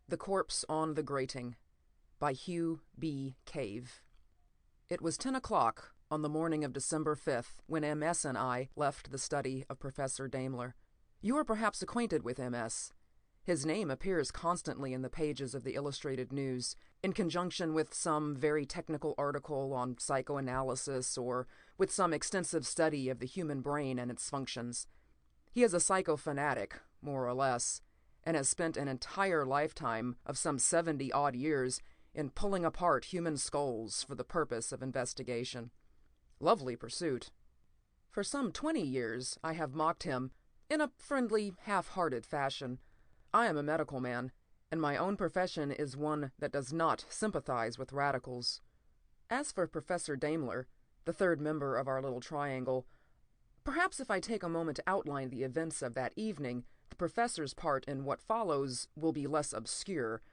The Corpse on the Grating by Hugh B. Cave. It was 10 o'clock on the morning of December 5th when MS and I left the study of Professor Daimler. You are perhaps acquainted with MS. His name appears constantly in the pages of the Illustrated News, in conjunction with some very technical article on psychoanalysis or with some extensive study of the human brain and its functions. He is a psychofanatic, more or less, and has spent an entire lifetime of some 70-odd years in pulling apart human skulls for the purpose of investigation. Lovely pursuit. For some 20 years I have mocked him in a friendly, half-hearted fashion. I am a medical man, and my own profession is one that does not sympathize with radicals. As for Professor Daimler, the third member of our little triangle, perhaps if I take a moment to outline the events of that evening, the professor's part in what follows will be less obscure.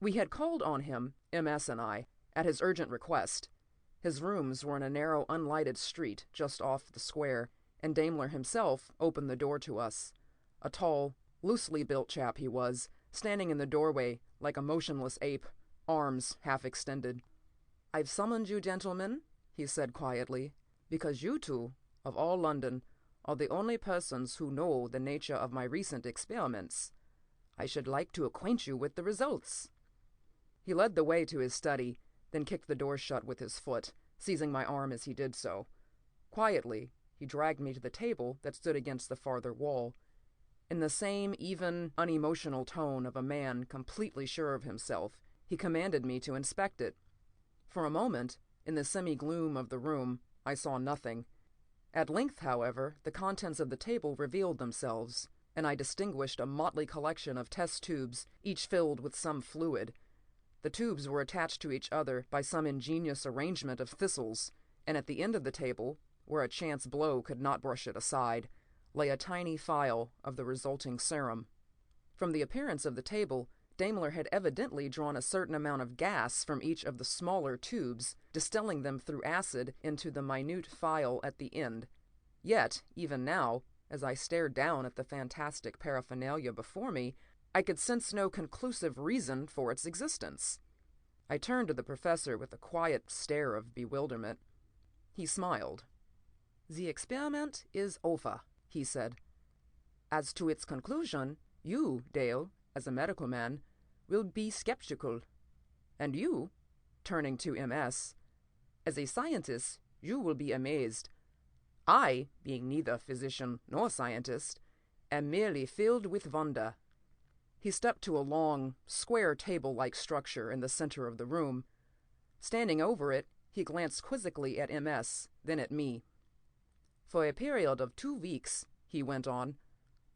We had called on him, MS and I, at his urgent request. His rooms were in a narrow, unlighted street just off the square, and Daimler himself opened the door to us. A tall, loosely built chap he was, standing in the doorway like a motionless ape, arms half extended. "I've summoned you, gentlemen," he said quietly, "because you two, of all London, are the only persons who know the nature of my recent experiments. I should like to acquaint you with the results." He led the way to his study, then kicked the door shut with his foot, seizing my arm as he did so. Quietly, he dragged me to the table that stood against the farther wall. In the same even, unemotional tone of a man completely sure of himself, he commanded me to inspect it. For a moment, in the semi-gloom of the room, I saw nothing. At length, however, the contents of the table revealed themselves, and I distinguished a motley collection of test tubes, each filled with some fluid. The tubes were attached to each other by some ingenious arrangement of thistles, and at the end of the table, where a chance blow could not brush it aside, lay a tiny phial of the resulting serum. From the appearance of the table, Daimler had evidently drawn a certain amount of gas from each of the smaller tubes, distilling them through acid into the minute phial at the end. Yet, even now, as I stared down at the fantastic paraphernalia before me, I could sense no conclusive reason for its existence. I turned to the professor with a quiet stare of bewilderment. He smiled. "The experiment is over," he said. "As to its conclusion, you, Dale, as a medical man, will be skeptical. And you," turning to MS, "as a scientist, you will be amazed. I, being neither physician nor scientist, am merely filled with wonder." He stepped to a long, square table-like structure in the center of the room. Standing over it, he glanced quizzically at MS, then at me. "For a period of 2 weeks," he went on,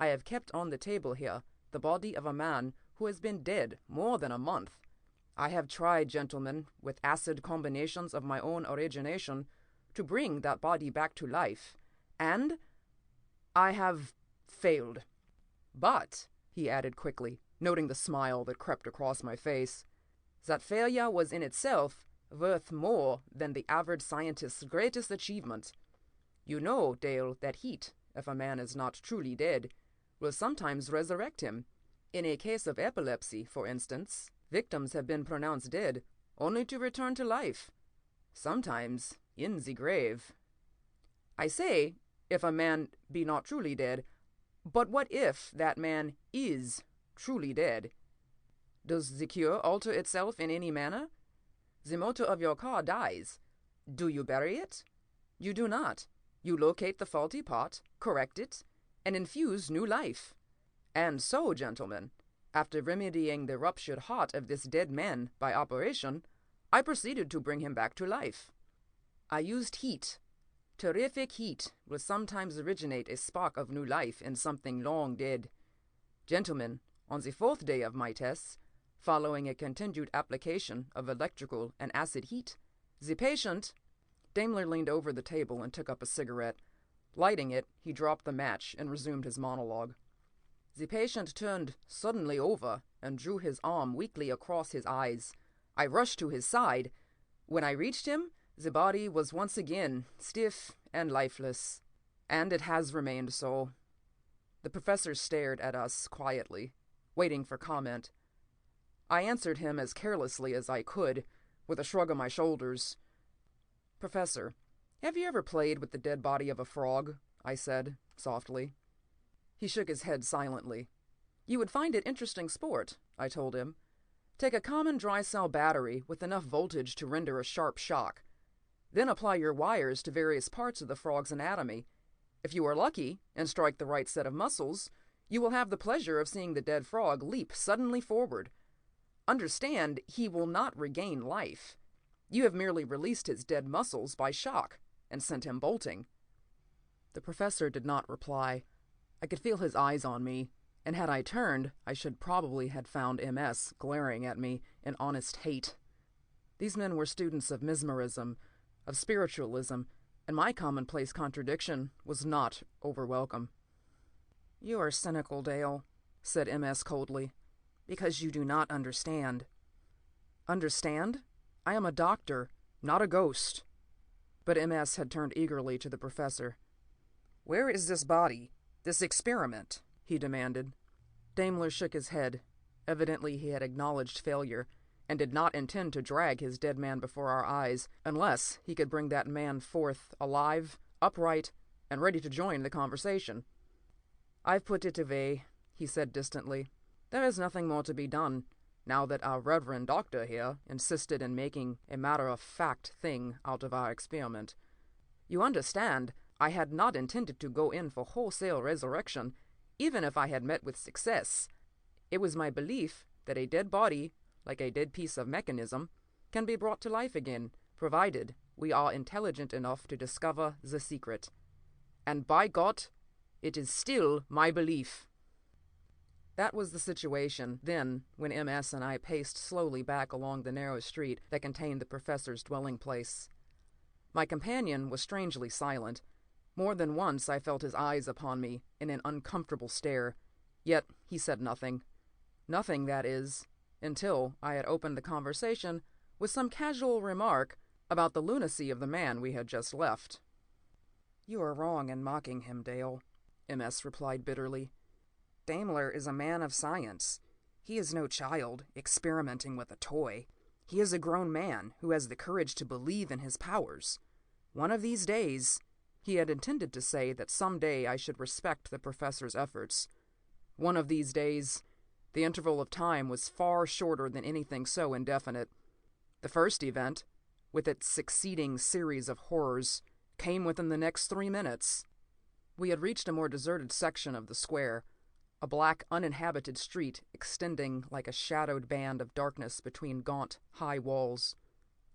"I have kept on the table here the body of a man who has been dead more than a month. I have tried, gentlemen, with acid combinations of my own origination, to bring that body back to life, and I have failed. But," he added quickly, noting the smile that crept across my face, "that failure was in itself worth more than the average scientist's greatest achievement. You know, Dale, that heat, if a man is not truly dead, will sometimes resurrect him. In a case of epilepsy, for instance, victims have been pronounced dead, only to return to life, sometimes in the grave. I say, if a man be not truly dead, but what if that man is truly dead? Does the cure alter itself in any manner? The motor of your car dies. Do you bury it? You do not. You locate the faulty part, correct it, and infuse new life. And so, gentlemen, after remedying the ruptured heart of this dead man by operation, I proceeded to bring him back to life. I used heat. Terrific heat will sometimes originate a spark of new life in something long dead. Gentlemen, on the 4th day of my tests, following a continued application of electrical and acid heat, the patient—" Daimler leaned over the table and took up a cigarette. Lighting it, he dropped the match and resumed his monologue. "The patient turned suddenly over and drew his arm weakly across his eyes. I rushed to his side. When I reached him, the body was once again stiff and lifeless, and it has remained so." The professor stared at us quietly, waiting for comment. I answered him as carelessly as I could, with a shrug of my shoulders. "Professor, have you ever played with the dead body of a frog?" I said, softly. He shook his head silently. "You would find it interesting sport," I told him. "Take a common dry-cell battery with enough voltage to render a sharp shock. Then apply your wires to various parts of the frog's anatomy. If you are lucky and strike the right set of muscles, you will have the pleasure of seeing the dead frog leap suddenly forward. Understand, he will not regain life. You have merely released his dead muscles by shock and sent him bolting." The professor did not reply. I could feel his eyes on me, and had I turned, I should probably have found MS glaring at me in honest hate. These men were students of mesmerism, of spiritualism, and my commonplace contradiction was not over-welcome. "You are cynical, Dale," said MS coldly, "because you do not understand." "Understand? I am a doctor, not a ghost." But MS had turned eagerly to the professor. "Where is this body, this experiment?" he demanded. Daimler shook his head. Evidently he had acknowledged failure, and did not intend to drag his dead man before our eyes unless he could bring that man forth alive, upright, and ready to join the conversation. "I've put it away," he said distantly. "There is nothing more to be done, now that our reverend doctor here insisted in making a matter-of-fact thing out of our experiment. You understand, I had not intended to go in for wholesale resurrection, even if I had met with success. It was my belief that a dead body, like a dead piece of mechanism, can be brought to life again, provided we are intelligent enough to discover the secret. And by God, it is still my belief." That was the situation, then, when MS and I paced slowly back along the narrow street that contained the professor's dwelling place. My companion was strangely silent. More than once I felt his eyes upon me in an uncomfortable stare, yet he said nothing. Nothing, that is, until I had opened the conversation with some casual remark about the lunacy of the man we had just left. "You are wrong in mocking him, Dale," MS replied bitterly. "Daimler is a man of science. He is no child experimenting with a toy. He is a grown man who has the courage to believe in his powers. One of these days—" He had intended to say that someday I should respect the professor's efforts. One of these days, the interval of time was far shorter than anything so indefinite. The first event, with its succeeding series of horrors, came within the next 3 minutes. We had reached a more deserted section of the square, a black, uninhabited street extending like a shadowed band of darkness between gaunt, high walls.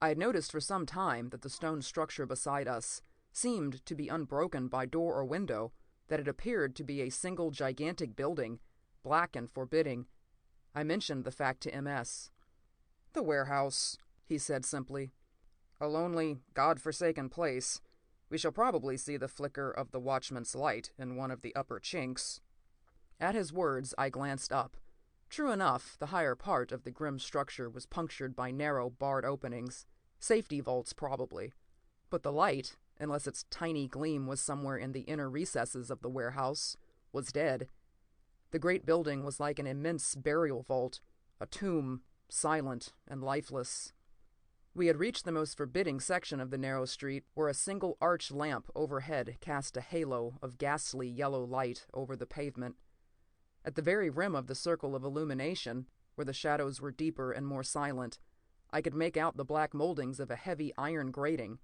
I had noticed for some time that the stone structure beside us seemed to be unbroken by door or window, that it appeared to be a single gigantic building, black and forbidding. I mentioned the fact to MS. "The warehouse," he said simply. "A lonely, God-forsaken place. We shall probably see the flicker of the watchman's light in one of the upper chinks." At his words, I glanced up. True enough, the higher part of the grim structure was punctured by narrow, barred openings. Safety vaults, probably. But the light, unless its tiny gleam was somewhere in the inner recesses of the warehouse, was dead. The great building was like an immense burial vault, a tomb, silent and lifeless. We had reached the most forbidding section of the narrow street, where a single arch lamp overhead cast a halo of ghastly yellow light over the pavement. At the very rim of the circle of illumination, where the shadows were deeper and more silent, I could make out the black moldings of a heavy iron grating.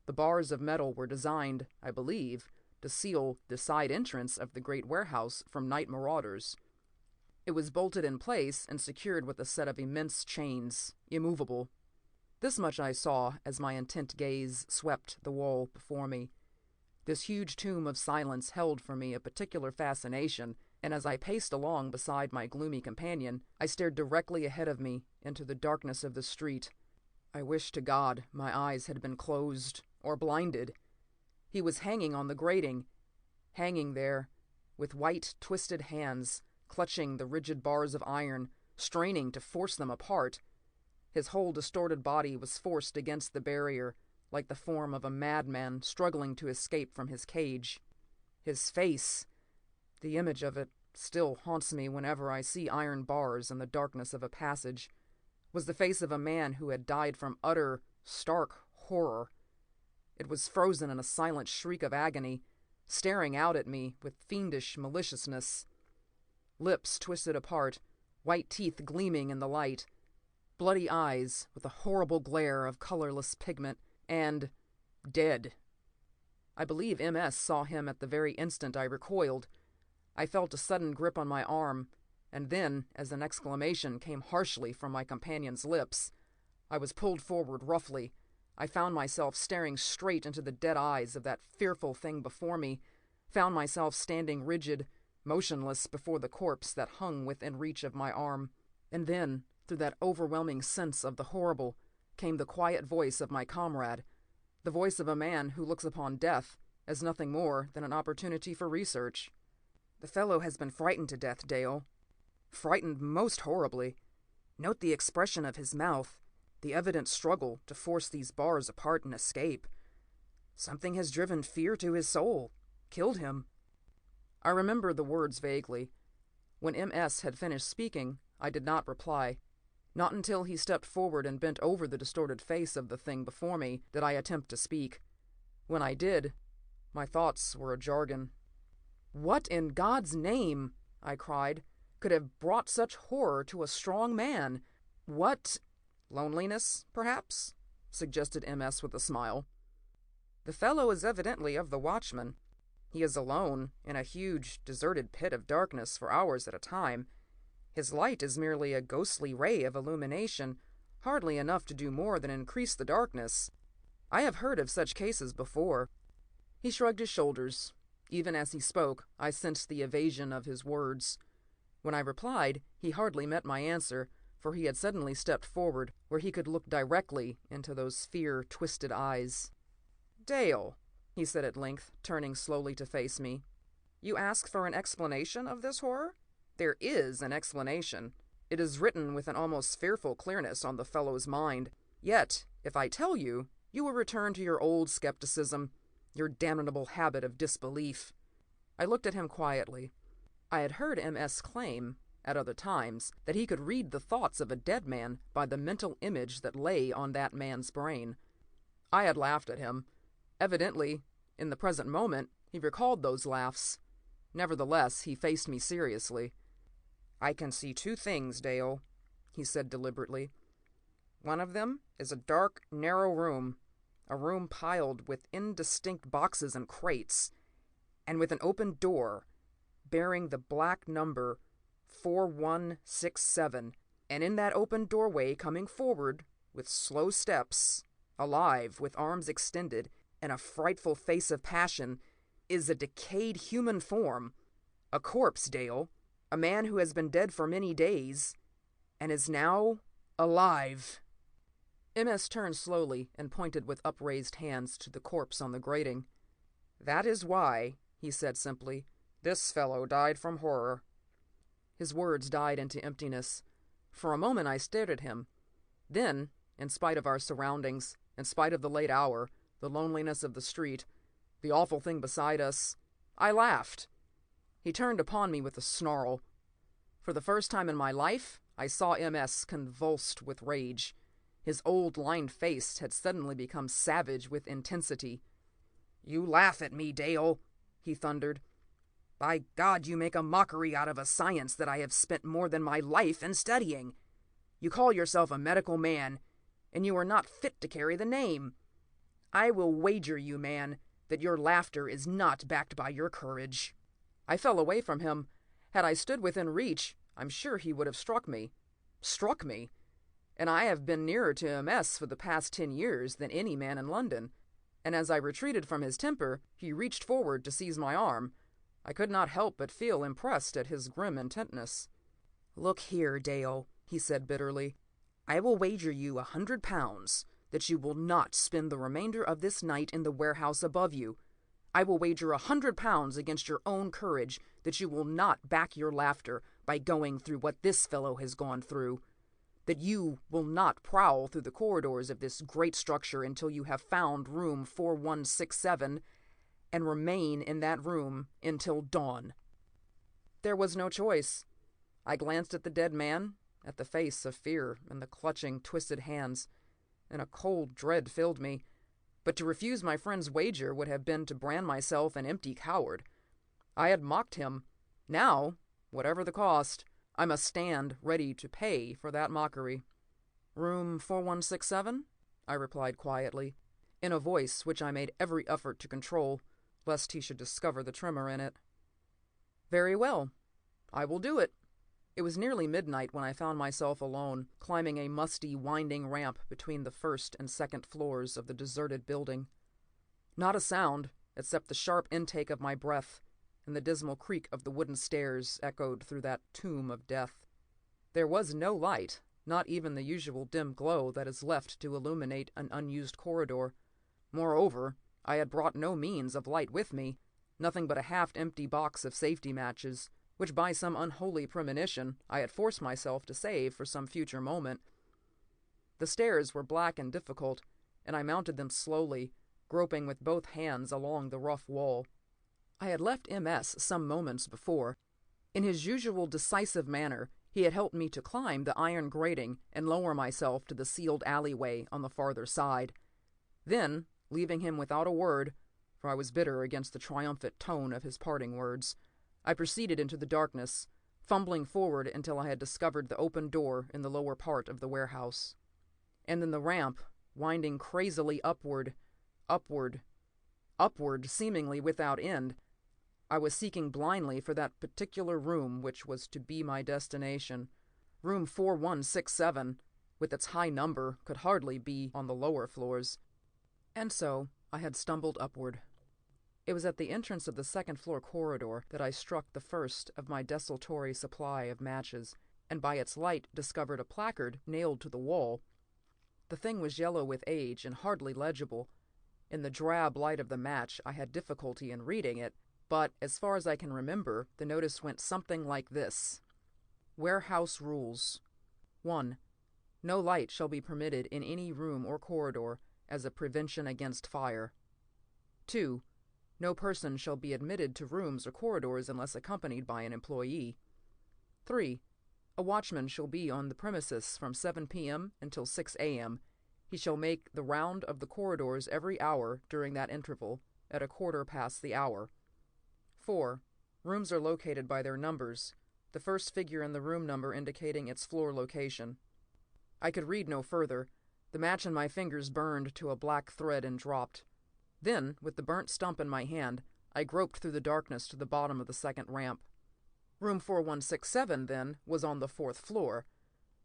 The bars of metal were designed, I believe, to seal the side entrance of the great warehouse from night marauders. It was bolted in place and secured with a set of immense chains, immovable. This much I saw as my intent gaze swept the wall before me. This huge tomb of silence held for me a particular fascination, and as I paced along beside my gloomy companion, I stared directly ahead of me into the darkness of the street. I wished to God my eyes had been closed or blinded. He was hanging on the grating, hanging there, with white, twisted hands, clutching the rigid bars of iron, straining to force them apart. His whole distorted body was forced against the barrier, like the form of a madman struggling to escape from his cage. His face, the image of it, still haunts me whenever I see iron bars in the darkness of a passage, was the face of a man who had died from utter, stark horror. It was frozen in a silent shriek of agony, staring out at me with fiendish maliciousness. Lips twisted apart, white teeth gleaming in the light, bloody eyes with a horrible glare of colorless pigment, and dead. I believe MS saw him at the very instant I recoiled. I felt a sudden grip on my arm, and then, as an exclamation came harshly from my companion's lips, I was pulled forward roughly. I found myself staring straight into the dead eyes of that fearful thing before me, found myself standing rigid, motionless before the corpse that hung within reach of my arm. And then, through that overwhelming sense of the horrible, came the quiet voice of my comrade, the voice of a man who looks upon death as nothing more than an opportunity for research. "The fellow has been frightened to death, Dale. Frightened most horribly. Note the expression of his mouth, the evident struggle to force these bars apart and escape. Something has driven fear to his soul, killed him." I remember the words vaguely. When MS had finished speaking, I did not reply. Not until he stepped forward and bent over the distorted face of the thing before me did I attempt to speak. When I did, my thoughts were a jargon. "What in God's name," I cried, "could have brought such horror to a strong man? What—" "Loneliness, perhaps?" suggested MS with a smile. "The fellow is evidently of the Watchman. He is alone in a huge, deserted pit of darkness for hours at a time. His light is merely a ghostly ray of illumination, hardly enough to do more than increase the darkness. I have heard of such cases before." He shrugged his shoulders. Even as he spoke, I sensed the evasion of his words. When I replied, he hardly met my answer, for he had suddenly stepped forward, where he could look directly into those fear-twisted eyes. "Dale," he said at length, turning slowly to face me, "you ask for an explanation of this horror? There is an explanation. It is written with an almost fearful clearness on the fellow's mind. Yet, if I tell you, you will return to your old skepticism, your damnable habit of disbelief." I looked at him quietly. I had heard MS claim, at other times, that he could read the thoughts of a dead man by the mental image that lay on that man's brain. I had laughed at him. Evidently, in the present moment, he recalled those laughs. Nevertheless, he faced me seriously. "I can see two things, Dale," he said deliberately. "One of them is a dark, narrow room, a room piled with indistinct boxes and crates, and with an open door bearing the black number 4167, and in that open doorway coming forward, with slow steps, alive, with arms extended, and a frightful face of passion, is a decayed human form. A corpse, Dale. A man who has been dead for many days, and is now alive." MS turned slowly and pointed with upraised hands to the corpse on the grating. "That is why," he said simply, "this fellow died from horror." His words died into emptiness. For a moment I stared at him. Then, in spite of our surroundings, in spite of the late hour, the loneliness of the street, the awful thing beside us, I laughed. He turned upon me with a snarl. For the first time in my life, I saw MS convulsed with rage. His old lined face had suddenly become savage with intensity. "You laugh at me, Dale," he thundered. "By God, you make a mockery out of a science that I have spent more than my life in studying. You call yourself a medical man, and you are not fit to carry the name. I will wager you, man, that your laughter is not backed by your courage." I fell away from him. Had I stood within reach, I'm sure he would have struck me. Struck me! And I have been nearer to MS for the past 10 years than any man in London. And as I retreated from his temper, he reached forward to seize my arm. I could not help but feel impressed at his grim intentness. "Look here, Dale," he said bitterly. "I will wager you £100 that you will not spend the remainder of this night in the warehouse above you. I will wager £100 against your own courage that you will not back your laughter by going through what this fellow has gone through. That you will not prowl through the corridors of this great structure until you have found room 4167 and remain in that room until dawn." There was no choice. I glanced at the dead man, at the face of fear and the clutching, twisted hands, and a cold dread filled me. But to refuse my friend's wager would have been to brand myself an empty coward. I had mocked him. Now, whatever the cost, I must stand ready to pay for that mockery. "Room 4167? I replied quietly, in a voice which I made every effort to control, lest he should discover the tremor in it. "Very well. I will do it." It was nearly midnight when I found myself alone, climbing a musty, winding ramp between the first and second floors of the deserted building. Not a sound, except the sharp intake of my breath and the dismal creak of the wooden stairs echoed through that tomb of death. There was no light, not even the usual dim glow that is left to illuminate an unused corridor. Moreover, I had brought no means of light with me, nothing but a half-empty box of safety matches, which by some unholy premonition I had forced myself to save for some future moment. The stairs were black and difficult, and I mounted them slowly, groping with both hands along the rough wall. I had left MS some moments before. In his usual decisive manner, he had helped me to climb the iron grating and lower myself to the sealed alleyway on the farther side. Then, leaving him without a word, for I was bitter against the triumphant tone of his parting words, I proceeded into the darkness, fumbling forward until I had discovered the open door in the lower part of the warehouse. And then the ramp, winding crazily upward, seemingly without end. I was seeking blindly for that particular room which was to be my destination. Room 4167, with its high number, could hardly be on the lower floors. And so I had stumbled upward. It was at the entrance of the second-floor corridor that I struck the first of my desultory supply of matches, and by its light discovered a placard nailed to the wall. The thing was yellow with age and hardly legible. In the drab light of the match I had difficulty in reading it, but as far as I can remember, the notice went something like this. Warehouse Rules. 1. No light shall be permitted in any room or corridor as a prevention against fire. 2. No person shall be admitted to rooms or corridors unless accompanied by an employee. 3. A watchman shall be on the premises from 7 p.m. until 6 a.m. He shall make the round of the corridors every hour during that interval, at 1/4 the hour. 4. Rooms are located by their numbers, the first figure in the room number indicating its floor location. I could read no further. The match in my fingers burned to a black thread and dropped. Then, with the burnt stump in my hand, I groped through the darkness to the bottom of the second ramp. Room 4167, then, was on the 4th floor,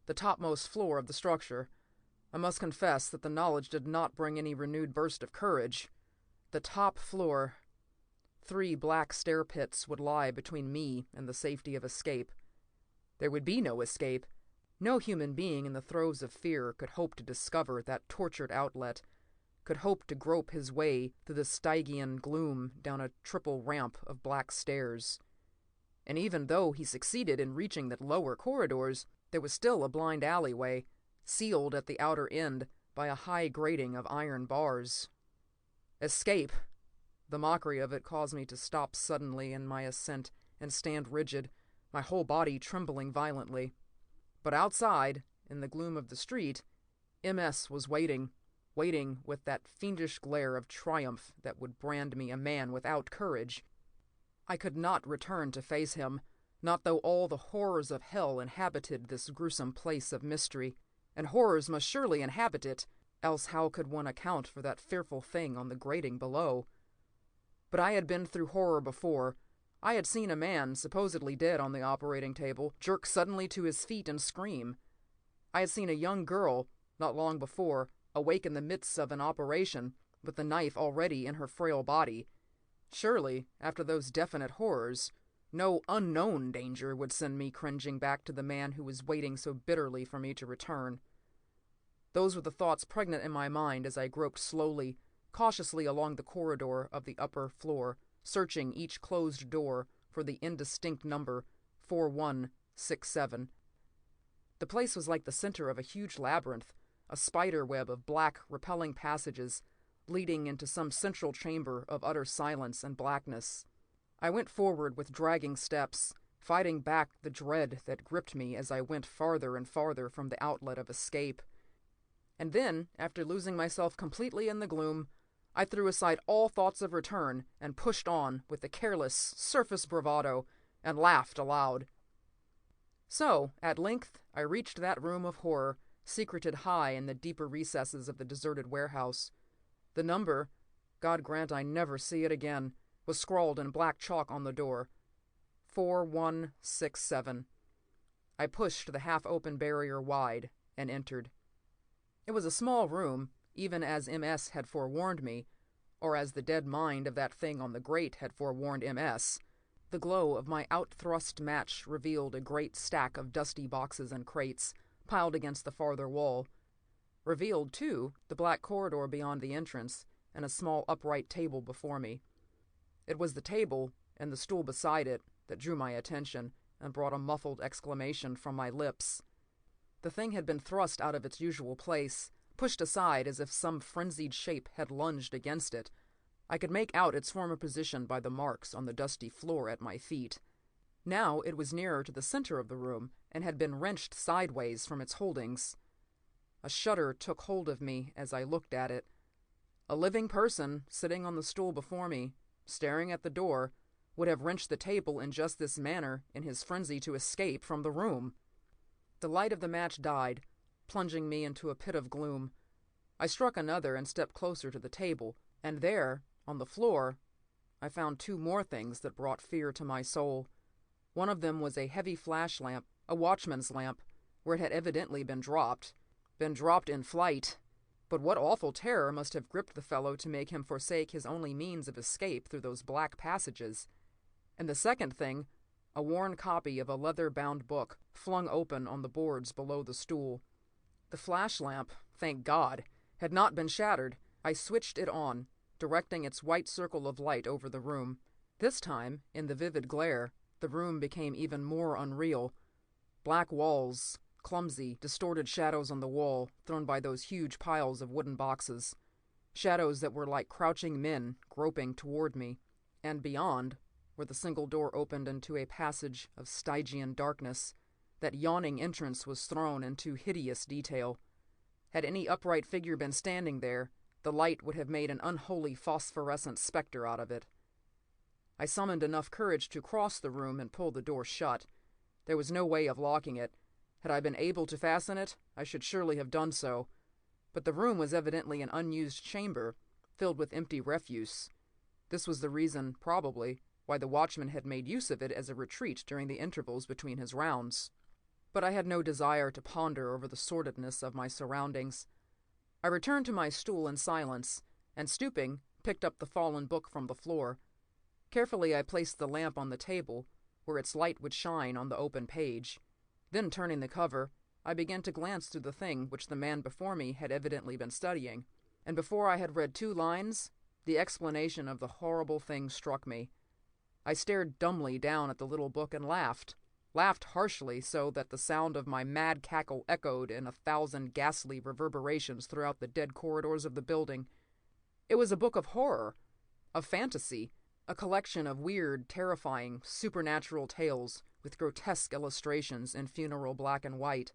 the topmost floor of the structure. I must confess that the knowledge did not bring any renewed burst of courage. The top floor. 3 black stair pits would lie between me and the safety of escape. There would be no escape. No human being in the throes of fear could hope to discover that tortured outlet, could hope to grope his way through the Stygian gloom down a triple ramp of black stairs. And even though he succeeded in reaching the lower corridors, there was still a blind alleyway, sealed at the outer end by a high grating of iron bars. Escape! The mockery of it caused me to stop suddenly in my ascent and stand rigid, my whole body trembling violently. But outside, in the gloom of the street, MS was waiting with that fiendish glare of triumph that would brand me a man without courage. I could not return to face him, not though all the horrors of hell inhabited this gruesome place of mystery, and horrors must surely inhabit it, else how could one account for that fearful thing on the grating below? But I had been through horror before. I had seen a man, supposedly dead on the operating table, jerk suddenly to his feet and scream. I had seen a young girl, not long before, awake in the midst of an operation, with the knife already in her frail body. Surely, after those definite horrors, no unknown danger would send me cringing back to the man who was waiting so bitterly for me to return. Those were the thoughts pregnant in my mind as I groped slowly, cautiously along the corridor of the upper floor, searching each closed door for the indistinct number 4167. The place was like the center of a huge labyrinth, a spider web of black, repelling passages, leading into some central chamber of utter silence and blackness. I went forward with dragging steps, fighting back the dread that gripped me as I went farther and farther from the outlet of escape. And then, after losing myself completely in the gloom, I threw aside all thoughts of return and pushed on with a careless, surface bravado, and laughed aloud. So, at length, I reached that room of horror, secreted high in the deeper recesses of the deserted warehouse. The number, God grant I never see it again, was scrawled in black chalk on the door. 4167. I pushed the half-open barrier wide and entered. It was a small room, even as MS had forewarned me, or as the dead mind of that thing on the grate had forewarned MS. The glow of my out-thrust match revealed a great stack of dusty boxes and crates, piled against the farther wall. Revealed, too, the black corridor beyond the entrance, and a small upright table before me. It was the table, and the stool beside it, that drew my attention, and brought a muffled exclamation from my lips. The thing had been thrust out of its usual place, pushed aside as if some frenzied shape had lunged against it. I could make out its former position by the marks on the dusty floor at my feet. Now it was nearer to the center of the room, and had been wrenched sideways from its holdings. A shudder took hold of me as I looked at it. A living person, sitting on the stool before me, staring at the door, would have wrenched the table in just this manner in his frenzy to escape from the room. The light of the match died, plunging me into a pit of gloom. I struck another and stepped closer to the table, and there, on the floor, I found two more things that brought fear to my soul. One of them was a heavy flash lamp, a watchman's lamp, where it had evidently been dropped in flight. But what awful terror must have gripped the fellow to make him forsake his only means of escape through those black passages? And the second thing, a worn copy of a leather-bound book, flung open on the boards below the stool. The flash lamp, thank God, had not been shattered. I switched it on, directing its white circle of light over the room. This time, in the vivid glare, the room became even more unreal. Black walls, clumsy, distorted shadows on the wall, thrown by those huge piles of wooden boxes. Shadows that were like crouching men groping toward me. And beyond, where the single door opened into a passage of Stygian darkness, that yawning entrance was thrown into hideous detail. Had any upright figure been standing there, the light would have made an unholy phosphorescent specter out of it. I summoned enough courage to cross the room and pull the door shut. There was no way of locking it. Had I been able to fasten it, I should surely have done so. But the room was evidently an unused chamber, filled with empty refuse. This was the reason, probably, why the watchman had made use of it as a retreat during the intervals between his rounds. But I had no desire to ponder over the sordidness of my surroundings. I returned to my stool in silence, and stooping, picked up the fallen book from the floor. Carefully I placed the lamp on the table, where its light would shine on the open page. Then, turning the cover, I began to glance through the thing which the man before me had evidently been studying. And before I had read 2 lines, the explanation of the horrible thing struck me. I stared dumbly down at the little book and laughed harshly so that the sound of my mad cackle echoed in 1,000 ghastly reverberations throughout the dead corridors of the building. It was a book of horror, of fantasy, a collection of weird, terrifying, supernatural tales with grotesque illustrations in funeral black and white.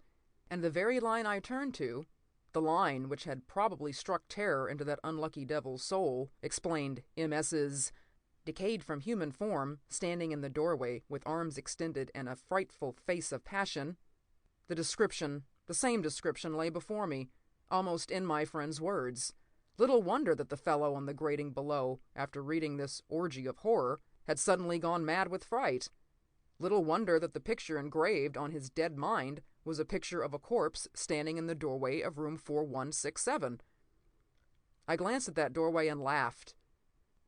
And the very line I turned to, the line which had probably struck terror into that unlucky devil's soul, explained MS's decayed from human form, standing in the doorway with arms extended and a frightful face of passion. The same description lay before me, almost in my friend's words. Little wonder that the fellow on the grating below, after reading this orgy of horror, had suddenly gone mad with fright. Little wonder that the picture engraved on his dead mind was a picture of a corpse standing in the doorway of room 4167. I glanced at that doorway and laughed.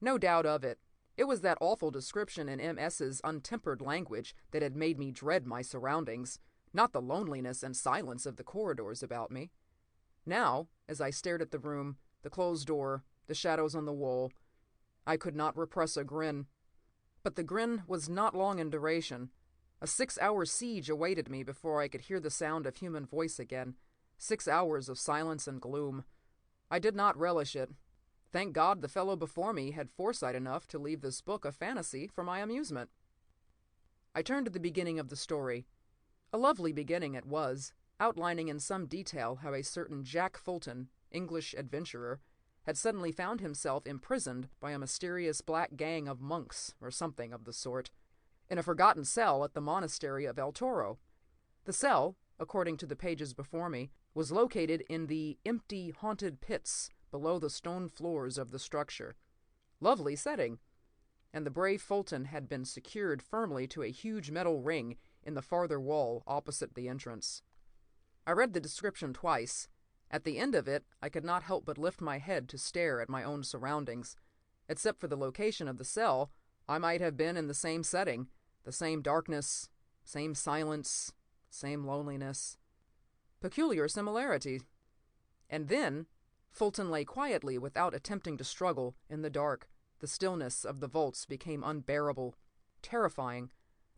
No doubt of it. It was that awful description in MS's untempered language that had made me dread my surroundings, not the loneliness and silence of the corridors about me. Now, as I stared at the room, the closed door, the shadows on the wall, I could not repress a grin. But the grin was not long in duration. A 6-hour siege awaited me before I could hear the sound of human voice again. 6 hours of silence and gloom. I did not relish it. Thank God the fellow before me had foresight enough to leave this book of fantasy for my amusement. I turned to the beginning of the story. A lovely beginning it was, outlining in some detail how a certain Jack Fulton, English adventurer, had suddenly found himself imprisoned by a mysterious black gang of monks, or something of the sort, in a forgotten cell at the monastery of El Toro. The cell, according to the pages before me, was located in the empty, haunted pits below the stone floors of the structure. Lovely setting. And the brave Fulton had been secured firmly to a huge metal ring in the farther wall opposite the entrance. I read the description twice. At the end of it, I could not help but lift my head to stare at my own surroundings. Except for the location of the cell, I might have been in the same setting, the same darkness, same silence, same loneliness. Peculiar similarity. And then, Fulton lay quietly without attempting to struggle in the dark. The stillness of the vaults became unbearable, terrifying.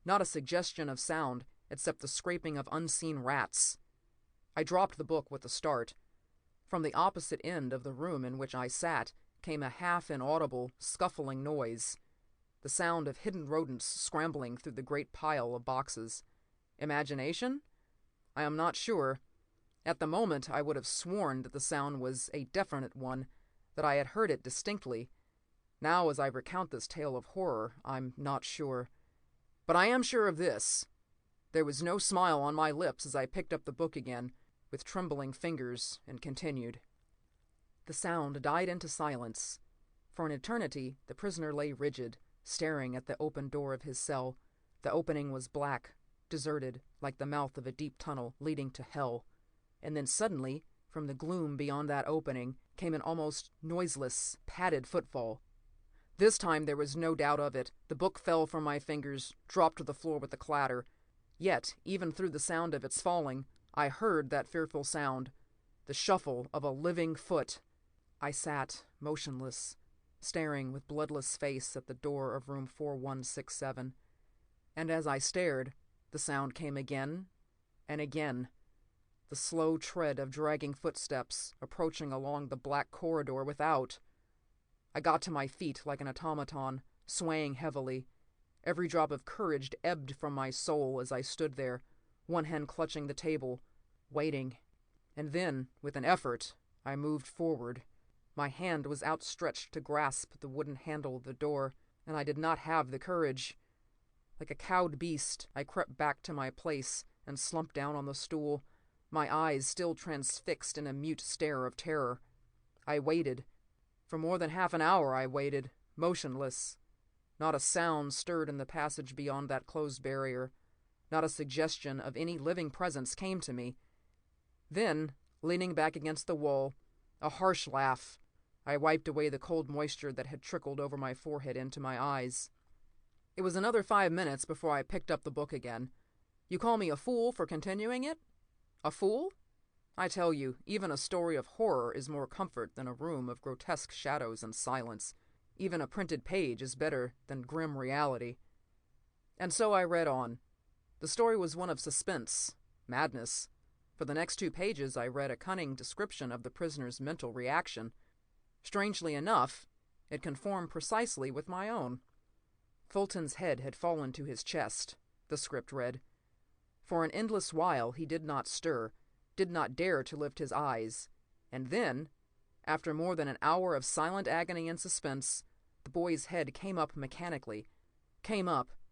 Not a suggestion of sound, except the scraping of unseen rats. I dropped the book with a start. From the opposite end of the room in which I sat came a half-inaudible, scuffling noise. The sound of hidden rodents scrambling through the great pile of boxes. Imagination? I am not sure. At the moment, I would have sworn that the sound was a definite one, that I had heard it distinctly. Now, as I recount this tale of horror, I'm not sure. But I am sure of this. There was no smile on my lips as I picked up the book again, with trembling fingers, and continued. The sound died into silence. For an eternity, the prisoner lay rigid, staring at the open door of his cell. The opening was black, deserted, like the mouth of a deep tunnel leading to hell. And then suddenly, from the gloom beyond that opening, came an almost noiseless, padded footfall. This time there was no doubt of it. The book fell from my fingers, dropped to the floor with a clatter. Yet, even through the sound of its falling, I heard that fearful sound, the shuffle of a living foot. I sat, motionless, staring with bloodless face at the door of room 4167. And as I stared, the sound came again and again. The slow tread of dragging footsteps approaching along the black corridor without. I got to my feet like an automaton, swaying heavily. Every drop of courage ebbed from my soul as I stood there, one hand clutching the table, waiting. And then, with an effort, I moved forward. My hand was outstretched to grasp the wooden handle of the door, and I did not have the courage. Like a cowed beast, I crept back to my place and slumped down on the stool, my eyes still transfixed in a mute stare of terror. I waited. For more than half an hour I waited, motionless. Not a sound stirred in the passage beyond that closed barrier. Not a suggestion of any living presence came to me. Then, leaning back against the wall, a harsh laugh. I wiped away the cold moisture that had trickled over my forehead into my eyes. It was another 5 minutes before I picked up the book again. You call me a fool for continuing it? A fool? I tell you, even a story of horror is more comfort than a room of grotesque shadows and silence. Even a printed page is better than grim reality. And so I read on. The story was one of suspense, madness. For the next 2 pages I read a cunning description of the prisoner's mental reaction. Strangely enough, it conformed precisely with my own. Fulton's head had fallen to his chest, the script read. For an endless while he did not stir, did not dare to lift his eyes. And then, after more than an hour of silent agony and suspense, the boy's head came up mechanically,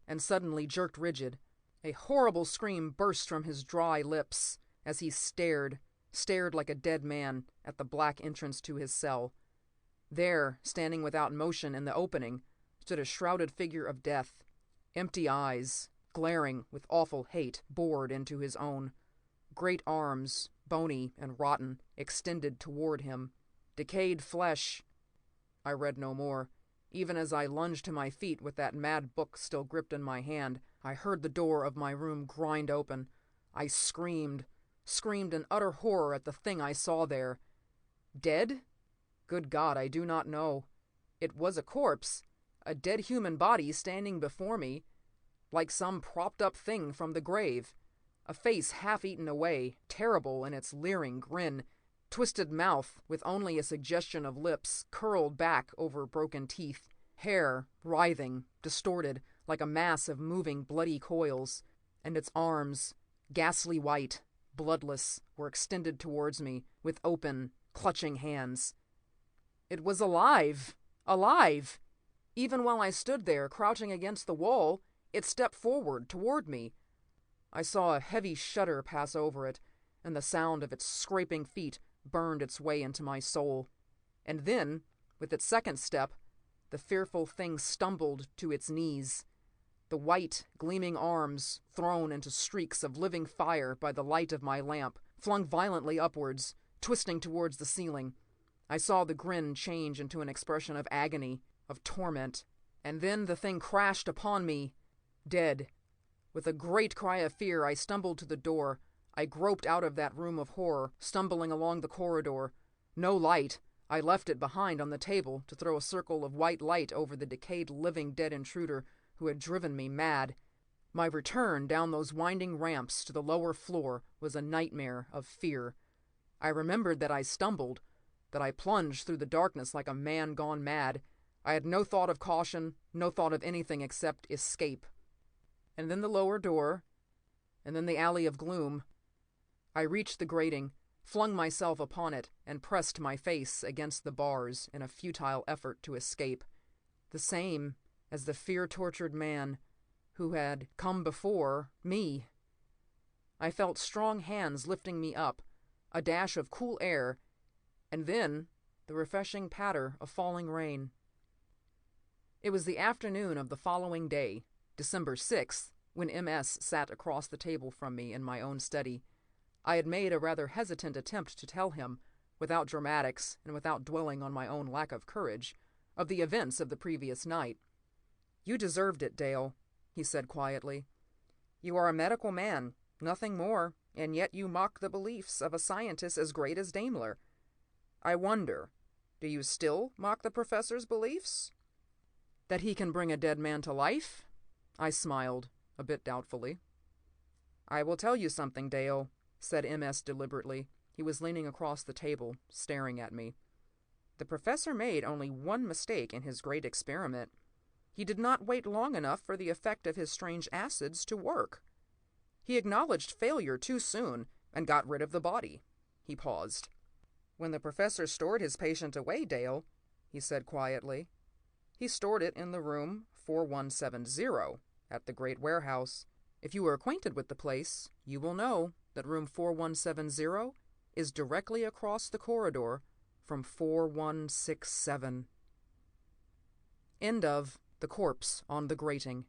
and suddenly jerked rigid. A horrible scream burst from his dry lips as he stared like a dead man at the black entrance to his cell. There, standing without motion in the opening, stood a shrouded figure of death, empty eyes, glaring with awful hate, bored into his own. Great arms, bony and rotten, extended toward him. Decayed flesh. I read no more. Even as I lunged to my feet with that mad book still gripped in my hand, I heard the door of my room grind open. I screamed in utter horror at the thing I saw there. Dead? Good God, I do not know. It was a corpse, a dead human body standing before me, like some propped-up thing from the grave. A face half-eaten away, terrible in its leering grin, twisted mouth with only a suggestion of lips curled back over broken teeth, hair writhing, distorted, like a mass of moving bloody coils, and its arms, ghastly white, bloodless, were extended towards me with open, clutching hands. It was alive! Alive! Even while I stood there, crouching against the wall, it stepped forward toward me. I saw a heavy shudder pass over it, and the sound of its scraping feet burned its way into my soul. And then, with its second step, the fearful thing stumbled to its knees. The white, gleaming arms, thrown into streaks of living fire by the light of my lamp, flung violently upwards, twisting towards the ceiling. I saw the grin change into an expression of agony, of torment, and then the thing crashed upon me, dead. With a great cry of fear, I stumbled to the door. I groped out of that room of horror, stumbling along the corridor. No light. I left it behind on the table to throw a circle of white light over the decayed living dead intruder who had driven me mad. My return down those winding ramps to the lower floor was a nightmare of fear. I remembered that I stumbled, that I plunged through the darkness like a man gone mad. I had no thought of caution, no thought of anything except escape. And then the lower door, and then the alley of gloom. I reached the grating, flung myself upon it, and pressed my face against the bars in a futile effort to escape. The same as the fear-tortured man who had come before me. I felt strong hands lifting me up, a dash of cool air, and then the refreshing patter of falling rain. It was the afternoon of the following day, December 6th, when MS sat across the table from me in my own study. I had made a rather hesitant attempt to tell him, without dramatics and without dwelling on my own lack of courage, of the events of the previous night. "You deserved it, Dale," he said quietly. "You are a medical man, nothing more, and yet you mock the beliefs of a scientist as great as Daimler. I wonder, do you still mock the professor's beliefs?" "That he can bring a dead man to life?" I smiled, a bit doubtfully. "I will tell you something, Dale," said MS deliberately. He was leaning across the table, staring at me. "The professor made only one mistake in his great experiment. He did not wait long enough for the effect of his strange acids to work. He acknowledged failure too soon and got rid of the body." He paused. "When the professor stored his patient away, Dale," he said quietly, "he stored it in the room 4170 at the Great Warehouse. If you are acquainted with the place, you will know that room 4170 is directly across the corridor from 4167. End of The Corpse on the Grating